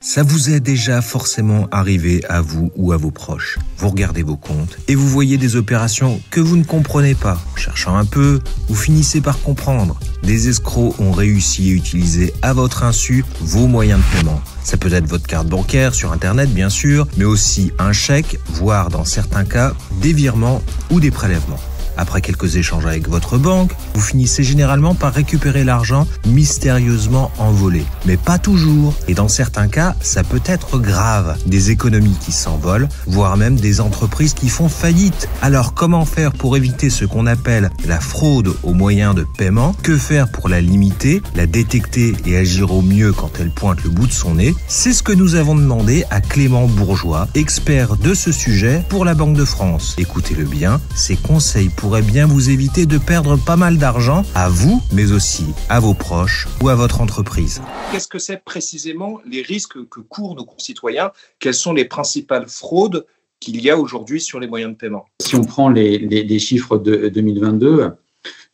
Ça vous est déjà forcément arrivé à vous ou à vos proches. Vous regardez vos comptes et vous voyez des opérations que vous ne comprenez pas. En cherchant un peu, vous finissez par comprendre. Des escrocs ont réussi à utiliser à votre insu vos moyens de paiement. Ça peut être votre carte bancaire sur Internet bien sûr, mais aussi un chèque, voire dans certains cas, des virements ou des prélèvements. Après quelques échanges avec votre banque, vous finissez généralement par récupérer l'argent mystérieusement envolé. Mais pas toujours. Et dans certains cas, ça peut être grave. Des économies qui s'envolent, voire même des entreprises qui font faillite. Alors comment faire pour éviter ce qu'on appelle la fraude aux moyens de paiement? Que faire pour la limiter, la détecter et agir au mieux quand elle pointe le bout de son nez? C'est ce que nous avons demandé à Clément Bourgeois, expert de ce sujet pour la Banque de France. Écoutez-le bien, ses conseils pourraient bien vous éviter de perdre pas mal d'argent à vous, mais aussi à vos proches ou à votre entreprise. Qu'est-ce que c'est précisément les risques que courent nos concitoyens? Quelles sont les principales fraudes qu'il y a aujourd'hui sur les moyens de paiement? Si on prend les chiffres de 2022,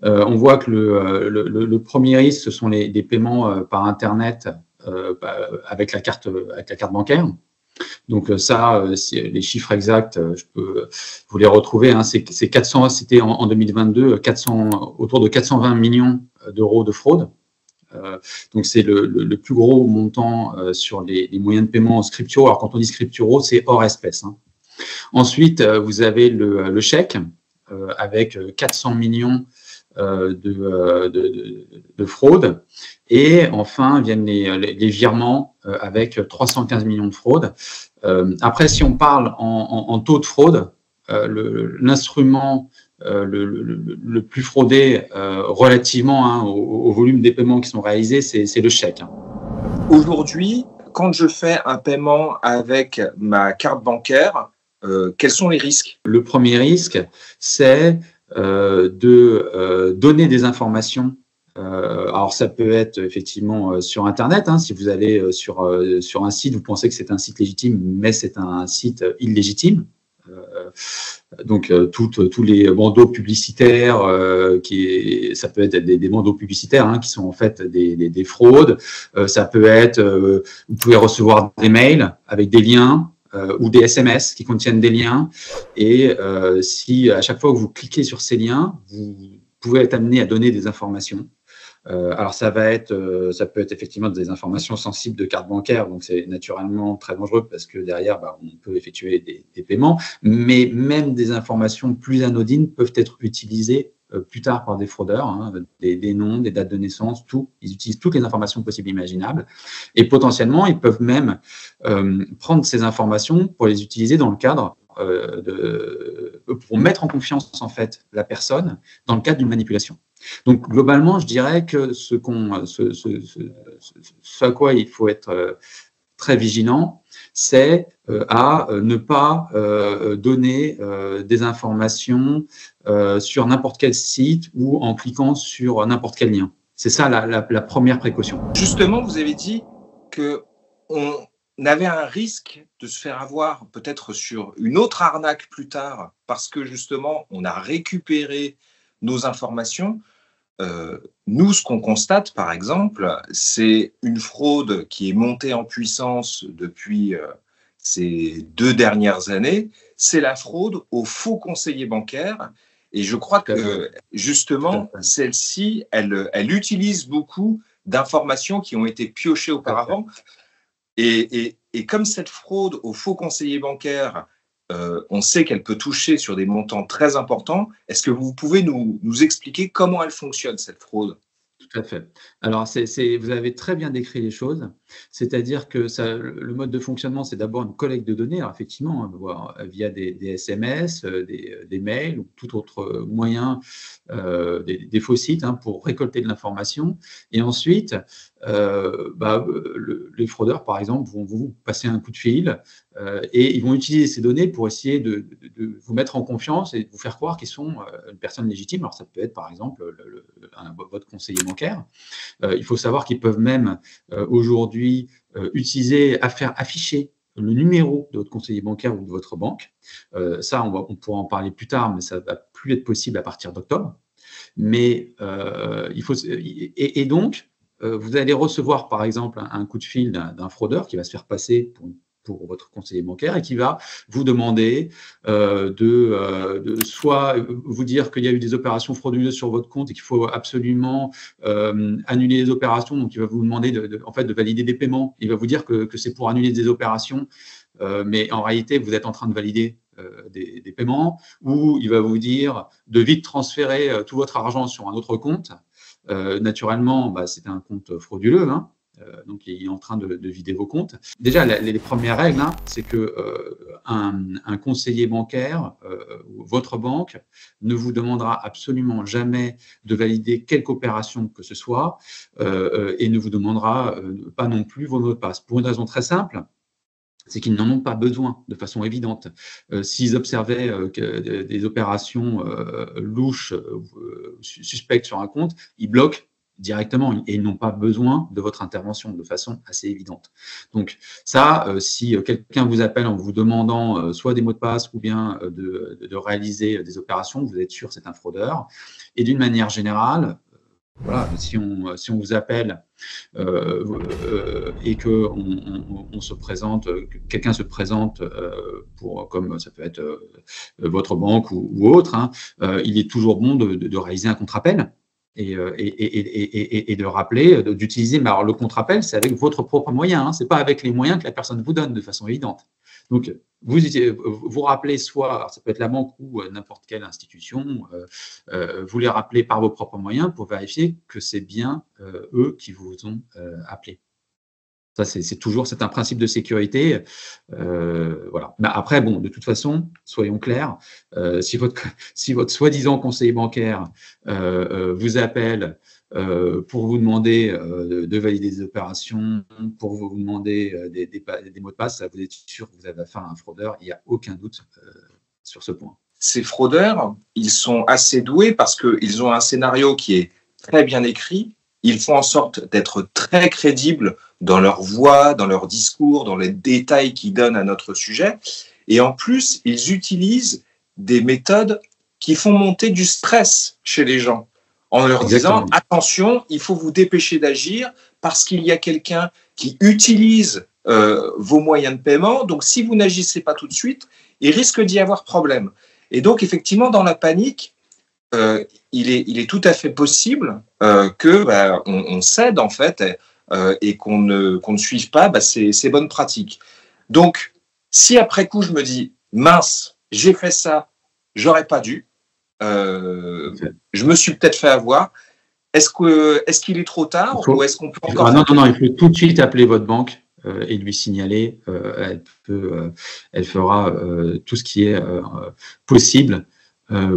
on voit que le premier risque, ce sont des paiements par Internet avec la carte bancaire. Donc ça, les chiffres exacts, je peux vous les retrouver. Hein, c'est 400, c'était en 2022, autour de 420 millions d'euros de fraude. Donc c'est le plus gros montant sur les moyens de paiement scripturaux. Alors quand on dit scripturaux, c'est hors espèce. Hein. Ensuite, vous avez le chèque avec 400 millions de fraude. Et enfin, viennent les virements avec 315 millions de fraude. Après, si on parle en taux de fraude, l'instrument le plus fraudé relativement au volume des paiements qui sont réalisés, c'est le chèque. Aujourd'hui, quand je fais un paiement avec ma carte bancaire, quels sont les risques? Le premier risque, c'est de donner des informations. Alors ça peut être effectivement sur Internet, hein, si vous allez sur un site, vous pensez que c'est un site légitime, mais c'est un site illégitime. Donc tous les bandeaux publicitaires, ça peut être des bandeaux publicitaires hein, qui sont en fait des fraudes. Ça peut être, vous pouvez recevoir des mails avec des liens. Ou des SMS qui contiennent des liens. Et si à chaque fois que vous cliquez sur ces liens, vous pouvez être amené à donner des informations. Alors ça peut être effectivement des informations sensibles de carte bancaire, donc c'est naturellement très dangereux parce que derrière, on peut effectuer des paiements, mais même des informations plus anodines peuvent être utilisées plus tard par des fraudeurs, hein, des noms, des dates de naissance, tout. Ils utilisent toutes les informations possibles et imaginables. Et potentiellement, ils peuvent même prendre ces informations pour les utiliser dans le cadre pour mettre en confiance en fait la personne dans le cadre d'une manipulation. Donc globalement, je dirais que ce à quoi il faut être très vigilant, c'est à ne pas donner des informations sur n'importe quel site ou en cliquant sur n'importe quel lien. C'est ça la première précaution. Justement, vous avez dit qu'on avait un risque de se faire avoir peut-être sur une autre arnaque plus tard parce que justement, on a récupéré nos informations. Nous, ce qu'on constate, par exemple, c'est une fraude qui est montée en puissance depuis ces 2 dernières années. C'est la fraude aux faux conseillers bancaires. Et je crois que, justement, celle-ci, elle utilise beaucoup d'informations qui ont été piochées auparavant. Et comme cette fraude aux faux conseillers bancaires, on sait qu'elle peut toucher sur des montants très importants. Est-ce que vous pouvez nous expliquer comment elle fonctionne, cette fraude? Tout à fait. Alors, vous avez très bien décrit les choses. C'est-à-dire que le mode de fonctionnement, c'est d'abord une collecte de données, alors effectivement, via des SMS, des mails ou tout autre moyen, des faux sites hein, pour récolter de l'information. Et ensuite, les fraudeurs, par exemple, vont vous passer un coup de fil et ils vont utiliser ces données pour essayer de vous mettre en confiance et de vous faire croire qu'ils sont une personne légitime. Alors, ça peut être, par exemple, votre conseiller bancaire. Il faut savoir qu'ils peuvent même aujourd'hui faire afficher le numéro de votre conseiller bancaire ou de votre banque. Ça, on pourra en parler plus tard, mais ça ne va plus être possible à partir d'octobre. Mais donc, vous allez recevoir, par exemple, un coup de fil d'un fraudeur qui va se faire passer pour votre conseiller bancaire et qui va vous demander de soit vous dire qu'il y a eu des opérations frauduleuses sur votre compte et qu'il faut absolument annuler les opérations. Donc, il va vous demander en fait, de valider des paiements. Il va vous dire que c'est pour annuler des opérations, mais en réalité, vous êtes en train de valider des paiements, ou il va vous dire de vite transférer tout votre argent sur un autre compte. Naturellement, c'est un compte frauduleux, hein. Donc, il est en train de vider vos comptes. Déjà, les premières règles, hein, c'est que un conseiller bancaire, votre banque, ne vous demandera absolument jamais de valider quelque opération que ce soit et ne vous demandera pas non plus vos mots de passe. Pour une raison très simple, c'est qu'ils n'en ont pas besoin de façon évidente. S'ils observaient des opérations louches, suspectes sur un compte, ils bloquent directement et ils n'ont pas besoin de votre intervention de façon assez évidente. Donc ça, si quelqu'un vous appelle en vous demandant soit des mots de passe ou bien de réaliser des opérations, vous êtes sûr que c'est un fraudeur. Et d'une manière générale, voilà, si on vous appelle et que on se présente, quelqu'un se présente comme ça peut être votre banque ou autre, hein, il est toujours bon de réaliser un contre-appel. Et de rappeler, d'utiliser, mais alors le contre-appel, c'est avec votre propre moyen, hein, c'est pas avec les moyens que la personne vous donne de façon évidente. Donc, vous rappelez soit, alors ça peut être la banque ou n'importe quelle institution, vous les rappelez par vos propres moyens pour vérifier que c'est bien eux qui vous ont appelé. Ça, c'est un principe de sécurité. Voilà. Mais après, bon, de toute façon, soyons clairs, si votre soi-disant conseiller bancaire vous appelle pour vous demander de valider des opérations, pour vous demander des mots de passe, vous êtes sûr que vous avez affaire à un fraudeur. Il n'y a aucun doute sur ce point. Ces fraudeurs, ils sont assez doués parce qu'ils ont un scénario qui est très bien écrit. Ils font en sorte d'être très crédibles dans leur voix, dans leur discours, dans les détails qu'ils donnent à notre sujet. Et en plus, ils utilisent des méthodes qui font monter du stress chez les gens en leur disant « Attention, il faut vous dépêcher d'agir parce qu'il y a quelqu'un qui utilise vos moyens de paiement. Donc, si vous n'agissez pas tout de suite, il risque d'y avoir problème. » Et donc, effectivement, dans la panique, il est tout à fait possible qu'on cède en fait et qu'on ne suive pas ces bonnes pratiques. Donc, si après coup je me dis mince, j'ai fait ça, j'aurais pas dû, je me suis peut-être fait avoir. Est-ce qu'il est trop tard ou est-ce qu'on peut encore non, il faut tout de suite appeler votre banque et lui signaler. Elle fera tout ce qui est possible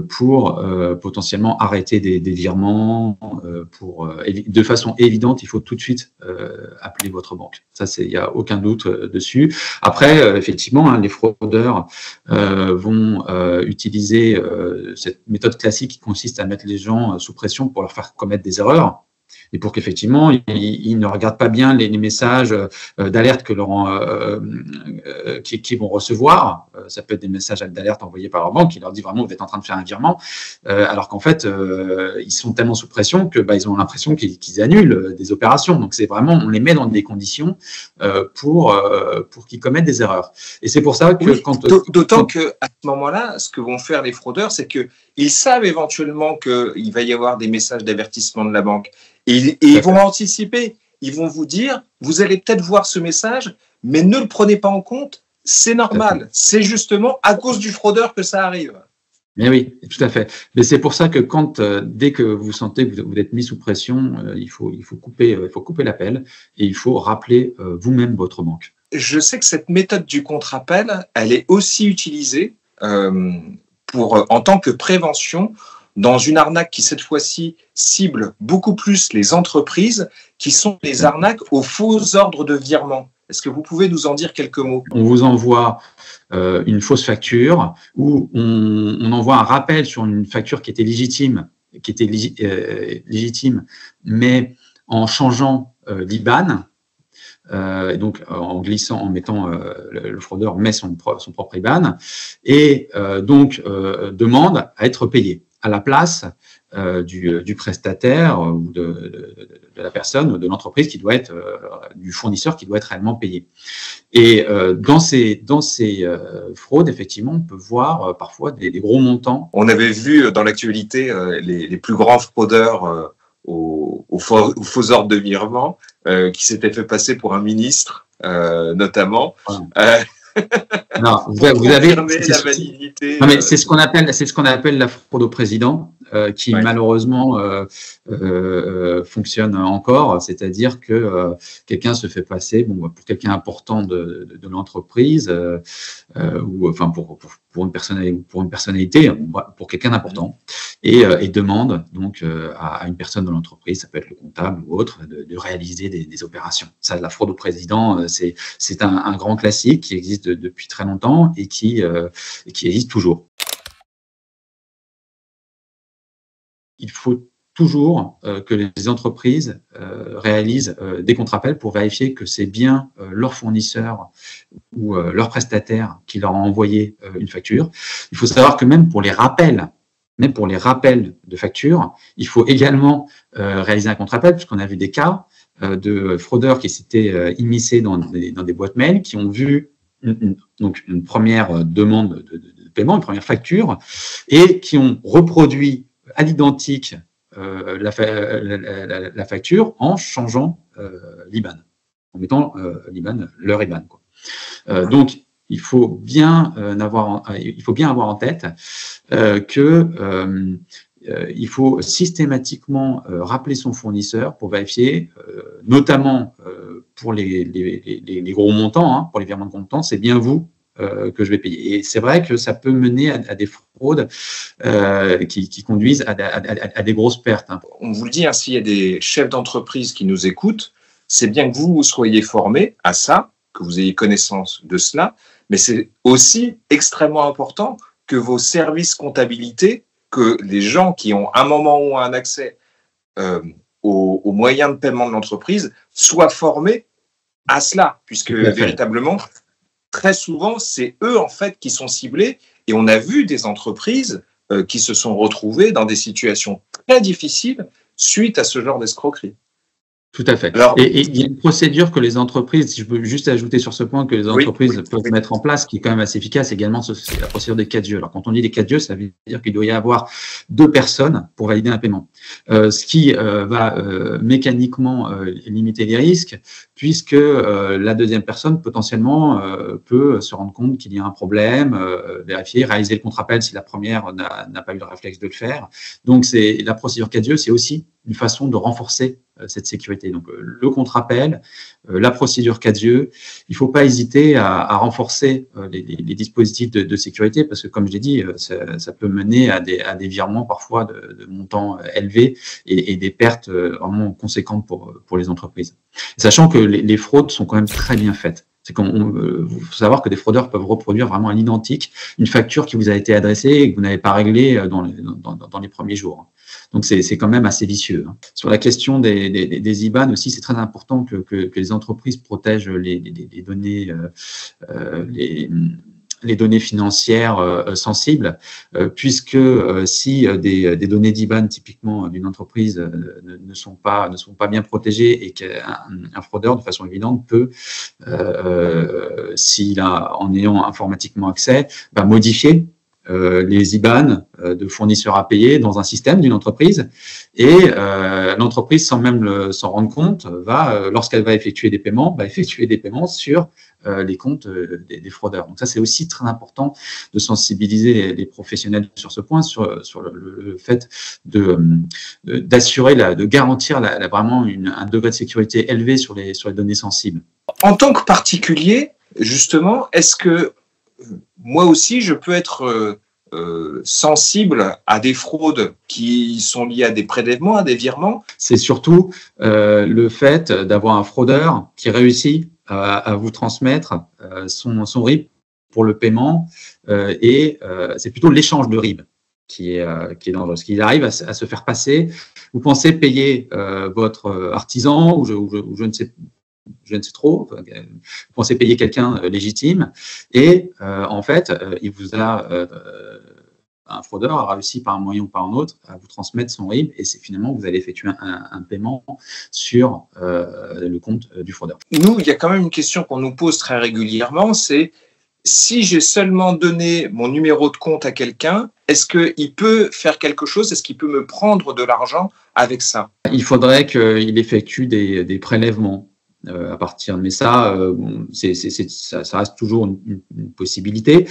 pour potentiellement arrêter des virements. De façon évidente, il faut tout de suite appeler votre banque. Ça, il n'y a aucun doute dessus. Après, effectivement, hein, les fraudeurs vont utiliser cette méthode classique qui consiste à mettre les gens sous pression pour leur faire commettre des erreurs. Et pour qu'effectivement, ils ne regardent pas bien les messages d'alerte qu'ils vont recevoir. Ça peut être des messages d'alerte envoyés par leur banque qui leur dit vraiment vous êtes en train de faire un virement, alors qu'en fait, ils sont tellement sous pression que ils ont l'impression qu'ils annulent des opérations. Donc, c'est vraiment, on les met dans des conditions pour qu'ils commettent des erreurs. Et c'est pour ça que d'autant qu'à ce moment-là, ce que vont faire les fraudeurs, c'est qu'ils savent éventuellement qu'il va y avoir des messages d'avertissement de la banque. Et ils vont anticiper, ils vont vous dire, vous allez peut-être voir ce message, mais ne le prenez pas en compte, c'est normal, c'est justement à cause du fraudeur que ça arrive. Mais oui, tout à fait. Mais c'est pour ça que dès que vous sentez que vous êtes mis sous pression, il faut couper l'appel et il faut rappeler vous-même votre banque. Je sais que cette méthode du contre-appel, elle est aussi utilisée en tant que prévention dans une arnaque qui, cette fois-ci, cible beaucoup plus les entreprises, qui sont les arnaques aux faux ordres de virement. Est-ce que vous pouvez nous en dire quelques mots? On vous envoie une fausse facture ou on envoie un rappel sur une facture qui était légitime, mais en changeant l'IBAN. Et donc en mettant le fraudeur met son propre IBAN et donc demande à être payé. À la place, du prestataire ou de la personne, de l'entreprise qui doit être, du fournisseur qui doit être réellement payé. Et dans ces fraudes, effectivement, on peut voir parfois des gros montants. On avait vu dans l'actualité les plus grands fraudeurs aux faux ordres de virement qui s'étaient fait passer pour un ministre, notamment. Voilà. Non, vous avez la validité. Non, mais c'est ce qu'on appelle la fraude au président, qui malheureusement fonctionne encore. C'est-à-dire que quelqu'un se fait passer pour quelqu'un important de l'entreprise, ou enfin pour une personnalité, pour quelqu'un d'important, et demande donc à une personne de l'entreprise, ça peut être le comptable ou autre, de réaliser des opérations. Ça, la fraude au président, c'est un grand classique qui existe depuis très longtemps et qui existe toujours. Il faut toujours que les entreprises réalisent des contre-appels pour vérifier que c'est bien leur fournisseur ou leur prestataire qui leur a envoyé une facture. Il faut savoir que même pour les rappels de factures, il faut également réaliser un contre-appel, puisqu'on a vu des cas de fraudeurs qui s'étaient immiscés dans des boîtes mail, qui ont vu donc une première demande de paiement, une première facture, et qui ont reproduit à l'identique la facture en changeant l'IBAN, en mettant leur IBAN, quoi. Donc, il faut bien avoir en tête que il faut systématiquement rappeler son fournisseur pour vérifier, notamment pour les gros montants, pour les virements de compte courant, c'est bien vous que je vais payer. Et c'est vrai que ça peut mener à des fraudes qui conduisent à des grosses pertes. On vous le dit, s'il y a des chefs d'entreprise qui nous écoutent, c'est bien que vous soyez formés à ça, que vous ayez connaissance de cela, mais c'est aussi extrêmement important que vos services comptabilité, que les gens qui ont un moment ou un accès aux moyens de paiement de l'entreprise soient formés à cela, puisque véritablement, très souvent, c'est eux en fait qui sont ciblés, et on a vu des entreprises qui se sont retrouvées dans des situations très difficiles suite à ce genre d'escroquerie. Tout à fait. Alors, et il y a une procédure que les entreprises, si je peux juste ajouter sur ce point, que les entreprises peuvent mettre en place, qui est quand même assez efficace également, c'est la procédure des 4 yeux. Alors, quand on dit les 4 yeux, ça veut dire qu'il doit y avoir 2 personnes pour valider un paiement. Ce qui va mécaniquement limiter les risques, puisque la deuxième personne, potentiellement, peut se rendre compte qu'il y a un problème, vérifier, réaliser le contre-appel si la première n'a pas eu le réflexe de le faire. Donc, la procédure 4 yeux, c'est aussi une façon de renforcer cette sécurité. Donc, le contre-appel, la procédure 4 yeux, il ne faut pas hésiter à renforcer les dispositifs de sécurité, parce que, comme je l'ai dit, ça peut mener à des virements parfois de montants élevés et des pertes vraiment conséquentes pour les entreprises. Sachant que les fraudes sont quand même très bien faites. C'est faut savoir que des fraudeurs peuvent reproduire vraiment à l'identique une facture qui vous a été adressée et que vous n'avez pas réglée dans les premiers jours. Donc, c'est quand même assez vicieux. Sur la question des IBAN aussi, c'est très important que les entreprises protègent les données, les données financières sensibles, puisque si des données d'IBAN typiquement d'une entreprise ne sont pas bien protégées, et qu'un fraudeur de façon évidente peut, en ayant informatiquement accès, modifier les IBAN de fournisseurs à payer dans un système d'une entreprise, et l'entreprise, sans même s'en rendre compte, lorsqu'elle va effectuer des paiements, sur les comptes des fraudeurs. Donc ça, c'est aussi très important de sensibiliser les professionnels sur ce point, sur le fait d'assurer, de garantir vraiment un degré de sécurité élevé sur les données sensibles. En tant que particulier, justement, est-ce que moi aussi, je peux être sensible à des fraudes qui sont liées à des prélèvements, à des virements? C'est surtout le fait d'avoir un fraudeur qui réussit à vous transmettre son RIB pour le paiement, et c'est plutôt l'échange de RIB qui est dangereux. Parce qu'il arrive à se faire passer. Vous pensez payer votre artisan ou je ne sais trop, vous pensez payer quelqu'un légitime, et en fait, il vous a un fraudeur a réussi par un moyen ou par un autre à vous transmettre son RIB et c'est finalement vous allez effectuer un paiement sur le compte du fraudeur. Nous, il y a quand même une question qu'on nous pose très régulièrement, c'est si j'ai seulement donné mon numéro de compte à quelqu'un, est-ce qu'il peut faire quelque chose? Est-ce qu'il peut me prendre de l'argent avec ça? Il faudrait qu'il effectue des prélèvements à partir. Mais ça, ça reste toujours une possibilité.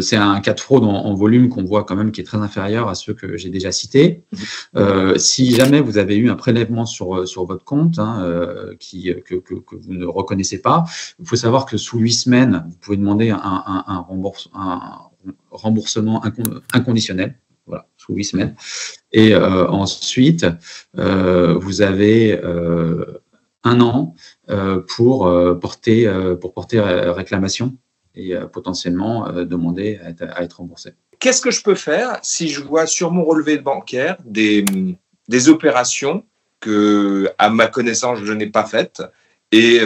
C'est un cas de fraude en volume qu'on voit quand même qui est très inférieur à ceux que j'ai déjà cités. Si jamais vous avez eu un prélèvement sur votre compte que vous ne reconnaissez pas, il faut savoir que sous 8 semaines, vous pouvez demander un remboursement inconditionnel. Voilà, sous 8 semaines. Et ensuite, vous avez 1 an pour porter réclamation et potentiellement demander à être remboursé. Qu'est-ce que je peux faire si je vois sur mon relevé bancaire des opérations que, à ma connaissance, je n'ai pas faites et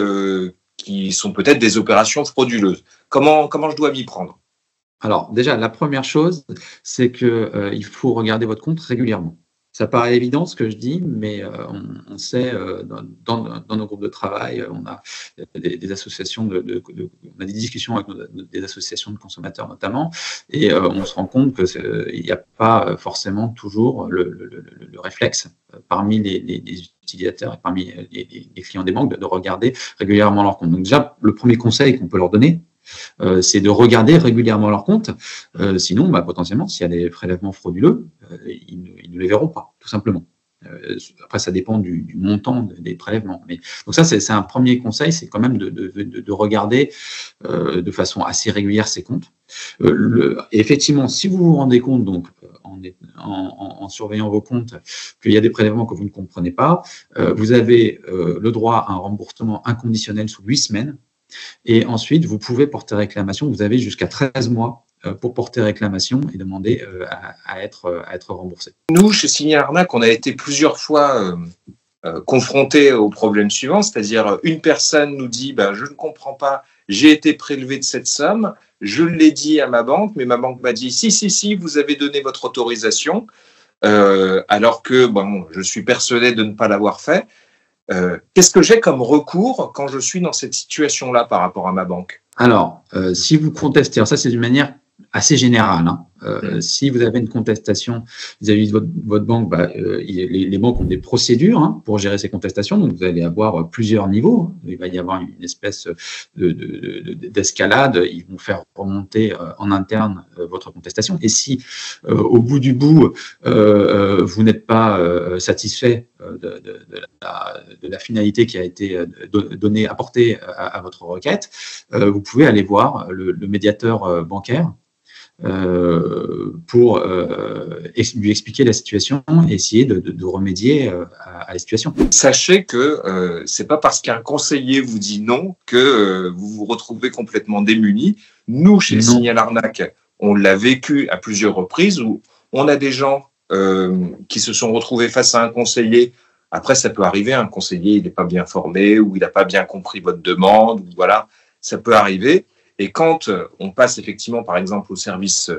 qui sont peut-être des opérations frauduleuses? Comment je dois m'y prendre? Alors déjà, la première chose, c'est qu'il faut regarder votre compte régulièrement. Ça paraît évident ce que je dis, mais on sait dans nos groupes de travail, on a des associations on a des discussions avec des associations de consommateurs notamment, et on se rend compte qu'il n'y a pas forcément toujours le réflexe parmi les utilisateurs et parmi les clients des banques de regarder régulièrement leur compte. Donc déjà, le premier conseil qu'on peut leur donner, c'est de regarder régulièrement leur compte. Sinon, potentiellement, s'il y a des prélèvements frauduleux, ils ne les verront pas, tout simplement. Après, ça dépend du montant des prélèvements. Donc ça, c'est un premier conseil, c'est quand même de regarder de façon assez régulière ces comptes. Et effectivement, si vous vous rendez compte, donc en surveillant vos comptes, qu'il y a des prélèvements que vous ne comprenez pas, vous avez le droit à un remboursement inconditionnel sous 8 semaines. Et ensuite, vous pouvez porter réclamation. Vous avez jusqu'à 13 mois pour porter réclamation et demander à être remboursé. Nous, chez Signal Arnaque, on a été plusieurs fois confrontés au problème suivant, c'est-à-dire une personne nous dit je ne comprends pas, j'ai été prélevé de cette somme, je l'ai dit à ma banque, mais ma banque m'a dit si, vous avez donné votre autorisation, alors que je suis persuadé de ne pas l'avoir fait. Qu'est-ce que j'ai comme recours quand je suis dans cette situation-là par rapport à ma banque? Alors, si vous contestez, alors ça c'est d'une manière assez générale, si vous avez une contestation vis-à-vis de votre banque, les banques ont des procédures pour gérer ces contestations, donc vous allez avoir plusieurs niveaux. Il va y avoir une espèce d'escalade, ils vont faire remonter en interne votre contestation. Et si au bout du bout, vous n'êtes pas satisfait de la finalité qui a été apportée à votre requête, vous pouvez aller voir le médiateur bancaire pour lui expliquer la situation et essayer de remédier à la situation. Sachez que c'est pas parce qu'un conseiller vous dit non que vous vous retrouvez complètement démuni. Nous, chez Signal Arnaque, on l'a vécu à plusieurs reprises où on a des gens qui se sont retrouvés face à un conseiller. Après, ça peut arriver, un conseiller, il n'est pas bien formé ou il n'a pas bien compris votre demande. Voilà, ça peut arriver. Et quand on passe effectivement, par exemple, au service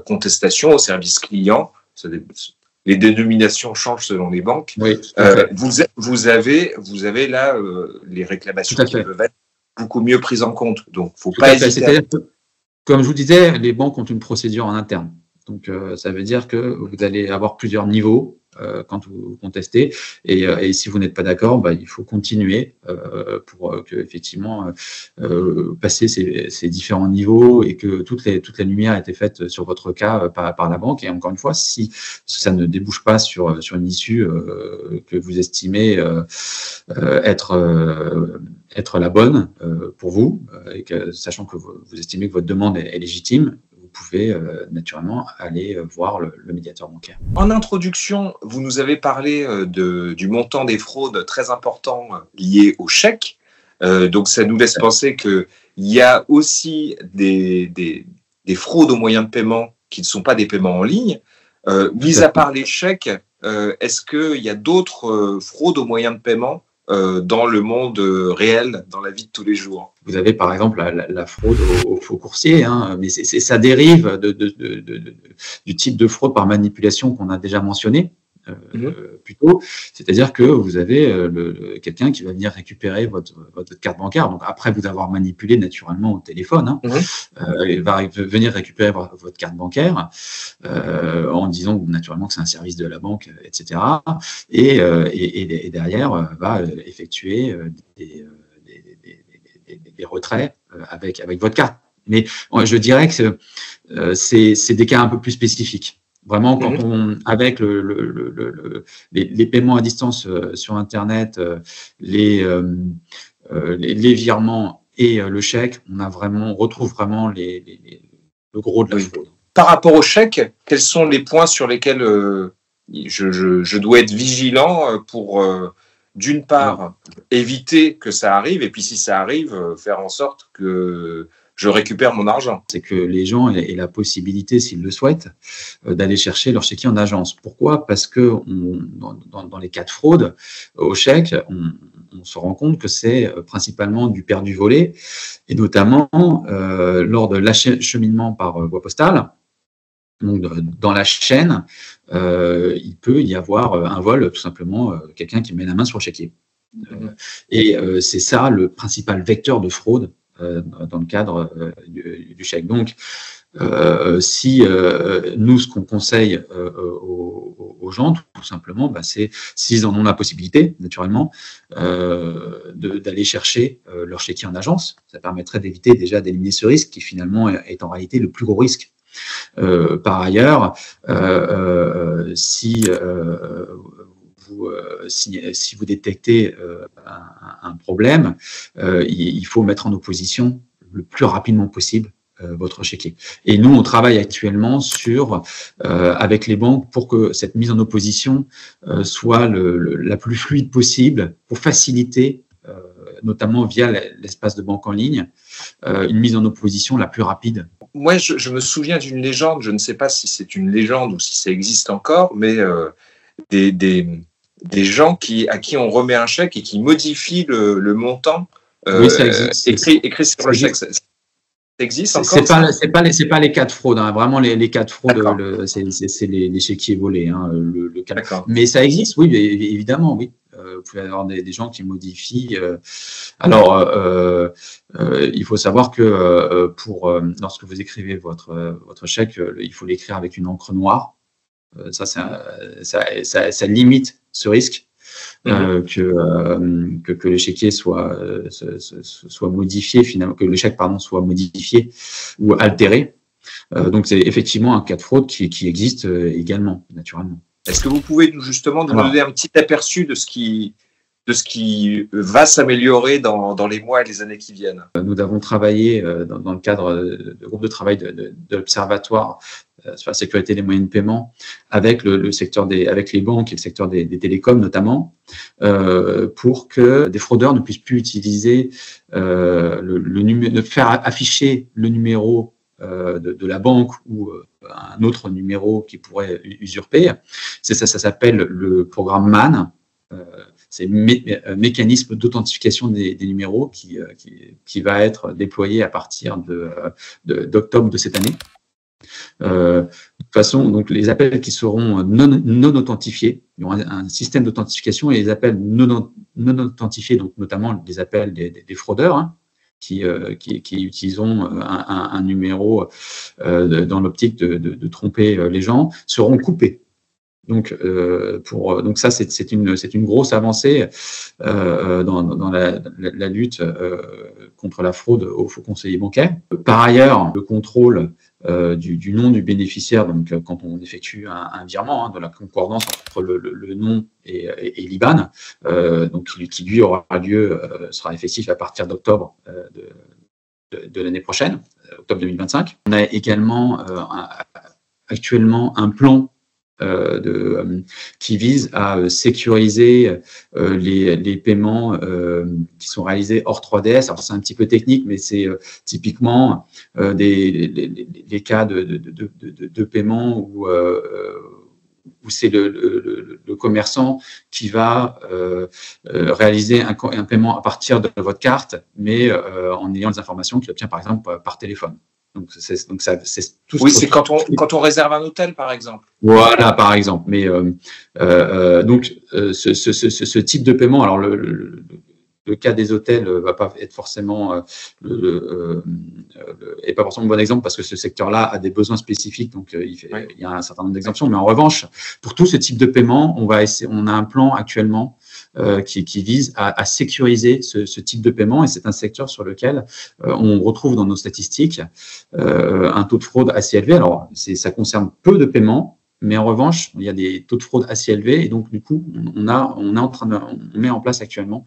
contestation, au service client, les dénominations changent selon les banques. Oui, vous avez là les réclamations qui peuvent être beaucoup mieux prises en compte. Donc, il ne faut pas hésiter. C'est-à-dire que, comme je vous disais, les banques ont une procédure en interne. Donc, ça veut dire que vous allez avoir plusieurs niveaux quand vous contestez. Et si vous n'êtes pas d'accord, il faut continuer pour que effectivement passer ces différents niveaux et que toute la lumière ait été faite sur votre cas par la banque. Et encore une fois, si ça ne débouche pas sur une issue que vous estimez être la bonne pour vous, et que, sachant que vous estimez que votre demande est légitime, vous pouvez naturellement aller voir le médiateur bancaire. En introduction, vous nous avez parlé du montant des fraudes très important liées au chèque. Donc, ça nous laisse penser qu'il y a aussi des fraudes aux moyens de paiement qui ne sont pas des paiements en ligne. Mis à part les chèques, est-ce qu'il y a d'autres fraudes aux moyens de paiement dans le monde réel, dans la vie de tous les jours. Vous avez par exemple la fraude aux faux coursiers, hein, mais ça dérive du type de fraude par manipulation qu'on a déjà mentionné plus tôt. C'est-à-dire que vous avez quelqu'un qui va venir récupérer votre carte bancaire. Donc après vous avoir manipulé naturellement au téléphone, hein, il va venir récupérer votre carte bancaire en disant naturellement que c'est un service de la banque, etc. Et derrière va effectuer des retraits avec votre carte. Mais je dirais que c'est des cas un peu plus spécifiques. Vraiment, quand avec les paiements à distance sur Internet, les virements et le chèque, on retrouve vraiment le gros de la fraude. Par rapport au chèque, quels sont les points sur lesquels je dois être vigilant pour, d'une part, éviter que ça arrive, et puis si ça arrive, faire en sorte que je récupère mon argent. C'est que les gens aient la possibilité, s'ils le souhaitent, d'aller chercher leur chéquier en agence. Pourquoi ? Parce que dans les cas de fraude au chèque, on se rend compte que c'est principalement du perdu volé, et notamment lors de l'acheminement par voie postale. Donc, dans la chaîne, il peut y avoir un vol, tout simplement, quelqu'un qui met la main sur le chéquier. Et c'est ça le principal vecteur de fraude dans le cadre du chèque. Donc, si nous, ce qu'on conseille aux gens, tout simplement, c'est, s'ils en ont la possibilité, naturellement, d'aller chercher leur chéquier en agence. Ça permettrait d'éviter déjà d'éliminer ce risque qui, finalement, est en réalité le plus gros risque. Par ailleurs, si vous détectez un problème, il faut mettre en opposition le plus rapidement possible votre chéquier. Et nous, on travaille actuellement avec les banques pour que cette mise en opposition soit la plus fluide possible pour faciliter, notamment via l'espace de banque en ligne, une mise en opposition la plus rapide. Moi, je me souviens d'une légende, je ne sais pas si c'est une légende ou si ça existe encore, mais des gens à qui on remet un chèque et qui modifient le montant oui, ça existe. écrit sur le chèque. Ça existe encore? C'est pas les cas de fraude, hein. Vraiment les cas de fraude, c'est les chéquiers volés, hein, le cas. Mais ça existe, oui, évidemment, oui. Vous pouvez avoir des gens qui modifient. Alors, il faut savoir que lorsque vous écrivez votre chèque, il faut l'écrire avec une encre noire. Ça limite ce risque que le chéquier soit modifié, finalement, que le chèque soit modifié ou altéré. Donc, c'est effectivement un cas de fraude qui existe également, naturellement. Est-ce que vous pouvez justement nous donner un petit aperçu de ce qui va s'améliorer dans les mois et les années qui viennent? Nous avons travaillé dans le cadre de groupe de travail de l'Observatoire sur la sécurité des moyens de paiement avec le secteur avec les banques et le secteur des télécoms notamment, pour que des fraudeurs ne puissent plus utiliser de faire afficher le numéro de la banque ou un autre numéro qui pourrait usurper. Ça s'appelle le programme MAN. C'est mécanisme d'authentification des numéros qui va être déployé à partir d'octobre de cette année. De toute façon, donc les appels qui seront non authentifiés, il y aura un système d'authentification, et les appels non authentifiés, donc notamment les appels des fraudeurs, hein, qui utiliseront un numéro dans l'optique de tromper les gens, seront coupés. Donc ça, c'est une grosse avancée dans la lutte contre la fraude aux faux conseillers bancaires. Par ailleurs, le contrôle du nom du bénéficiaire, donc quand on effectue un virement, hein, de la concordance entre le nom et l'IBAN, donc qui lui aura lieu, sera effectif à partir d'octobre de l'année prochaine, octobre 2025. On a également actuellement un plan qui vise à sécuriser les paiements qui sont réalisés hors 3DS. Alors c'est un petit peu technique, mais c'est typiquement des cas de paiement où c'est le commerçant qui va réaliser un paiement à partir de votre carte, mais en ayant les informations qu'il obtient par exemple par téléphone. Donc, c'est tout. Oui, c'est quand on réserve un hôtel, par exemple. Voilà, par exemple. Mais donc, ce type de paiement, alors le cas des hôtels va pas être forcément est pas forcément un bon exemple parce que ce secteur-là a des besoins spécifiques, donc il y a un certain nombre d'exemptions. Mais en revanche, pour tout ce type de paiement, on a un plan actuellement qui vise à sécuriser ce type de paiement, et c'est un secteur sur lequel on retrouve dans nos statistiques un taux de fraude assez élevé. Alors, ça concerne peu de paiements, mais en revanche, il y a des taux de fraude assez élevés, et donc du coup, on met en place actuellement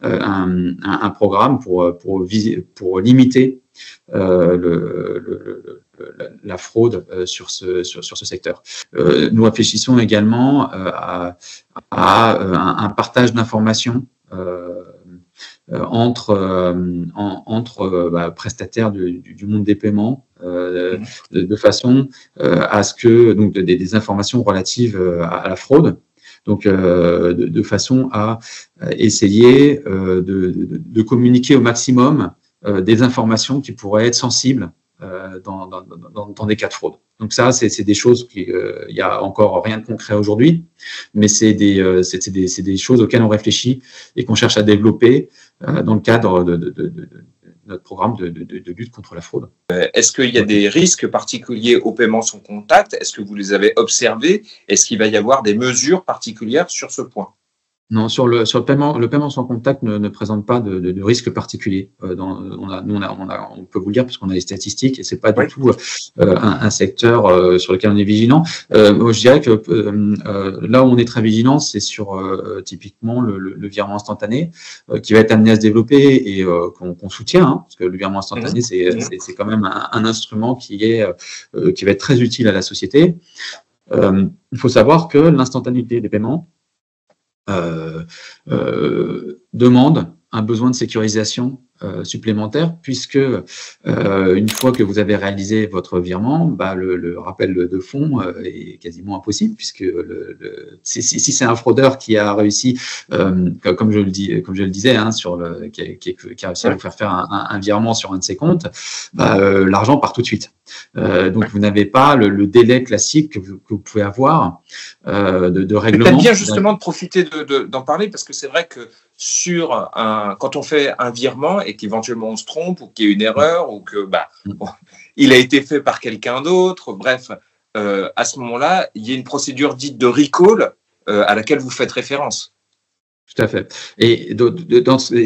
un programme pour limiter la fraude sur ce secteur. Nous réfléchissons également à un partage d'informations entre prestataires du monde des paiements, de façon à ce que donc des informations relatives à la fraude, donc de façon à essayer de communiquer au maximum des informations qui pourraient être sensibles dans des cas de fraude. Donc ça, c'est des choses il y a encore rien de concret aujourd'hui, mais c'est des choses auxquelles on réfléchit et qu'on cherche à développer dans le cadre de notre programme de lutte contre la fraude. Est-ce qu'il y a des risques particuliers au paiement sans contact? Est-ce que vous les avez observés? Est-ce qu'il va y avoir des mesures particulières sur ce point? Non, sur le paiement sans contact ne présente pas de risque particulier. On peut vous le dire parce qu'on a les statistiques, et c'est pas du tout un secteur sur lequel on est vigilant. Moi, je dirais que là où on est très vigilant, c'est sur typiquement le virement instantané qui va être amené à se développer et qu'on soutient, hein, parce que le virement instantané, c'est quand même un instrument qui va être très utile à la société. Il faut savoir que l'instantanéité des paiements demande un besoin de sécurisation supplémentaire, puisque une fois que vous avez réalisé votre virement, le rappel de fonds est quasiment impossible, puisque si c'est un fraudeur qui a réussi, comme je le disais, hein, qui a réussi à vous faire un virement sur un de ses comptes, l'argent part tout de suite. Donc vous n'avez pas le délai classique que vous pouvez avoir de règlement. C'est bien justement de profiter d'en parler, parce que c'est vrai que quand on fait un virement et qu'éventuellement on se trompe ou qu'il y a une erreur ou que il a été fait par quelqu'un d'autre, bref, à ce moment-là, il y a une procédure dite de recall à laquelle vous faites référence. Tout à fait. Et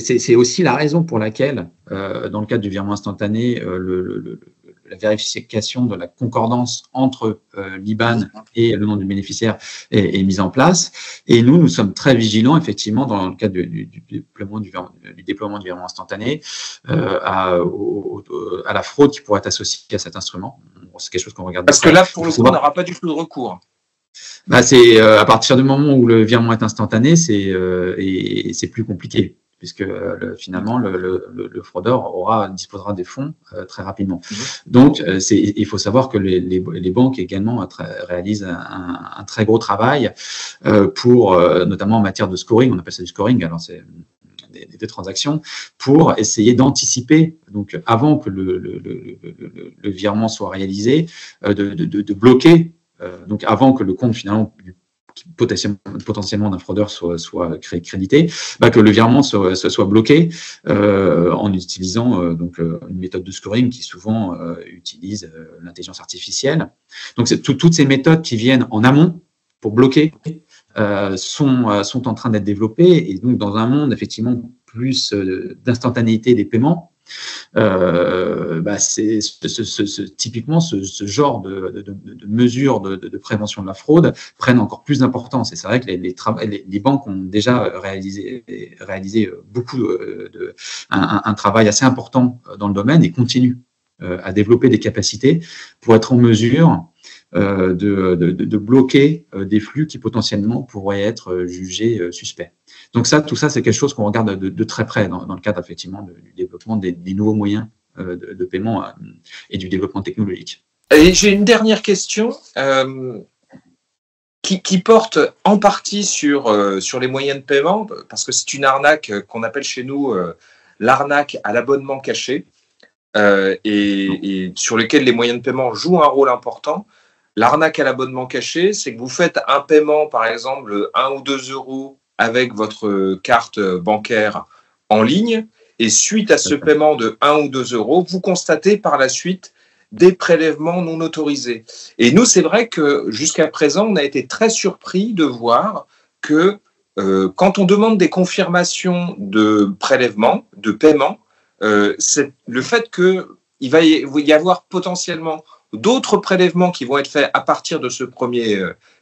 c'est aussi la raison pour laquelle, dans le cadre du virement instantané, la vérification de la concordance entre l'IBAN et le nom du bénéficiaire est mise en place. Et nous sommes très vigilants, effectivement, dans le cadre du déploiement du virement instantané, à la fraude qui pourrait être associée à cet instrument. C'est quelque chose qu'on regarde. Parce que là, pour le coup, on n'aura pas du tout de recours. C'est à partir du moment où le virement est instantané, c'est plus compliqué, puisque finalement le fraudeur disposera des fonds très rapidement. Donc il faut savoir que les banques également réalisent un très gros travail pour notamment en matière de scoring, on appelle ça du scoring, alors c'est des transactions, pour essayer d'anticiper, donc avant que le virement soit réalisé, de bloquer, donc avant que le compte finalement potentiellement d'un fraudeur soit crédité, que le virement soit bloqué en utilisant une méthode de scoring qui souvent utilise l'intelligence artificielle. Donc toutes ces méthodes qui viennent en amont pour bloquer sont en train d'être développées, et donc dans un monde effectivement plus d'instantanéité des paiements, c'est typiquement ce genre de mesures de prévention de la fraude prennent encore plus d'importance. Et c'est vrai que les banques ont déjà réalisé beaucoup un travail assez important dans le domaine et continuent à développer des capacités pour être en mesure de bloquer des flux qui potentiellement pourraient être jugés suspects. Donc tout ça, c'est quelque chose qu'on regarde de très près dans le cadre effectivement du développement des nouveaux moyens de paiement et du développement technologique. Et j'ai une dernière question qui porte en partie sur les moyens de paiement, parce que c'est une arnaque qu'on appelle chez nous l'arnaque à l'abonnement caché, et sur lequel les moyens de paiement jouent un rôle important. L'arnaque à l'abonnement caché, c'est que vous faites un paiement, par exemple, 1 ou 2 euros avec votre carte bancaire en ligne, et suite à ce paiement de 1 ou 2 euros, vous constatez par la suite des prélèvements non autorisés. Et nous, c'est vrai que jusqu'à présent, on a été très surpris de voir que quand on demande des confirmations de prélèvement, de paiement, c'est le fait qu'il va y avoir potentiellement d'autres prélèvements qui vont être faits à partir de ce premier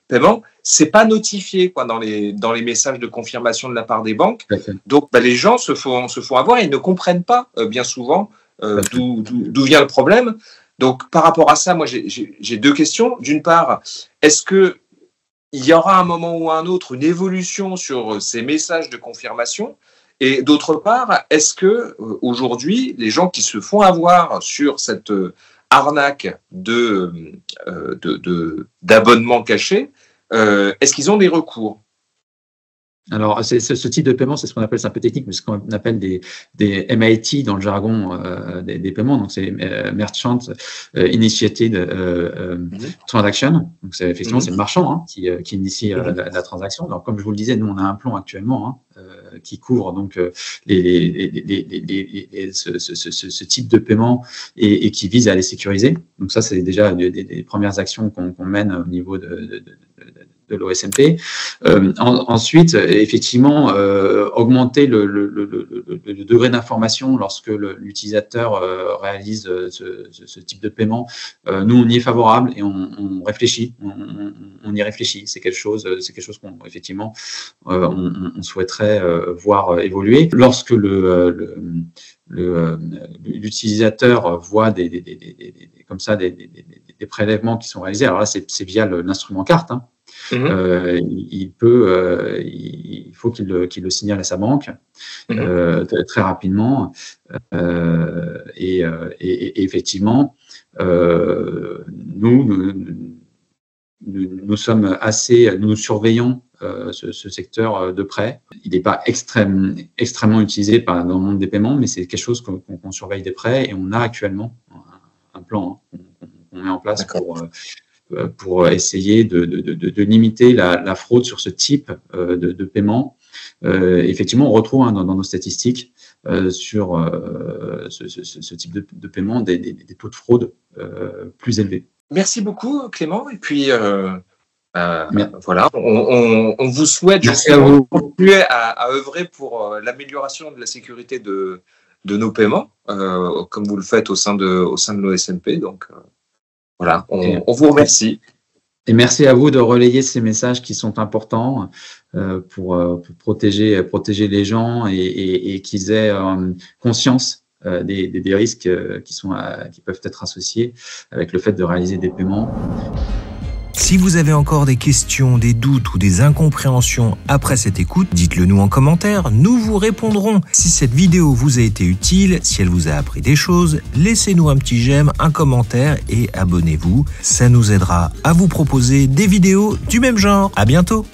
paiement, c'est pas notifié dans les messages de confirmation de la part des banques. Donc les gens se font avoir et ils ne comprennent pas bien souvent d'où vient le problème. Donc par rapport à ça, moi j'ai 2 questions. D'une part, est-ce que il y aura un moment ou un autre une évolution sur ces messages de confirmation? Et d'autre part, est-ce que aujourd'hui les gens qui se font avoir sur cette arnaque d'abonnement caché, est-ce qu'ils ont des recours? Alors, ce type de paiement, c'est ce qu'on appelle, c'est un peu technique, mais ce qu'on appelle des MIT dans le jargon des paiements. Donc, c'est Merchant Initiated Transaction. Donc, c'est effectivement, c'est le marchand qui initie la transaction. Alors, comme je vous le disais, nous, on a un plan actuellement qui couvre donc ce type de paiement et qui vise à les sécuriser. Donc, ça, c'est déjà des premières actions qu'on mène au niveau de l'OSMP. Ensuite, effectivement, augmenter le degré d'information lorsque l'utilisateur réalise ce type de paiement. Nous, on y est favorable et on réfléchit. On y réfléchit. C'est quelque chose qu'on effectivement on souhaiterait voir évoluer. Lorsque l'utilisateur voit comme ça des prélèvements qui sont réalisés, alors là, c'est via l'instrument carte. Il faut qu'il le signale à sa banque très rapidement et effectivement nous sommes nous surveillons ce secteur de près. Il n'est pas extrêmement utilisé dans le monde des paiements, mais c'est quelque chose qu'on surveille de près et on a actuellement un plan qu'on met en place pour essayer de limiter la fraude sur ce type de paiement. Effectivement, on retrouve dans nos statistiques sur ce type de paiement des taux de fraude plus élevés. Merci beaucoup, Clément. Et puis, voilà, on vous souhaite de continuer à œuvrer pour l'amélioration de la sécurité de nos paiements, comme vous le faites au sein de l'OSMP. Donc, voilà, on vous remercie. Et merci à vous de relayer ces messages qui sont importants pour protéger les gens et qu'ils aient conscience des risques qui peuvent être associés avec le fait de réaliser des paiements. Si vous avez encore des questions, des doutes ou des incompréhensions après cette écoute, dites-le nous en commentaire, nous vous répondrons. Si cette vidéo vous a été utile, si elle vous a appris des choses, laissez-nous un petit j'aime, un commentaire et abonnez-vous. Ça nous aidera à vous proposer des vidéos du même genre. À bientôt!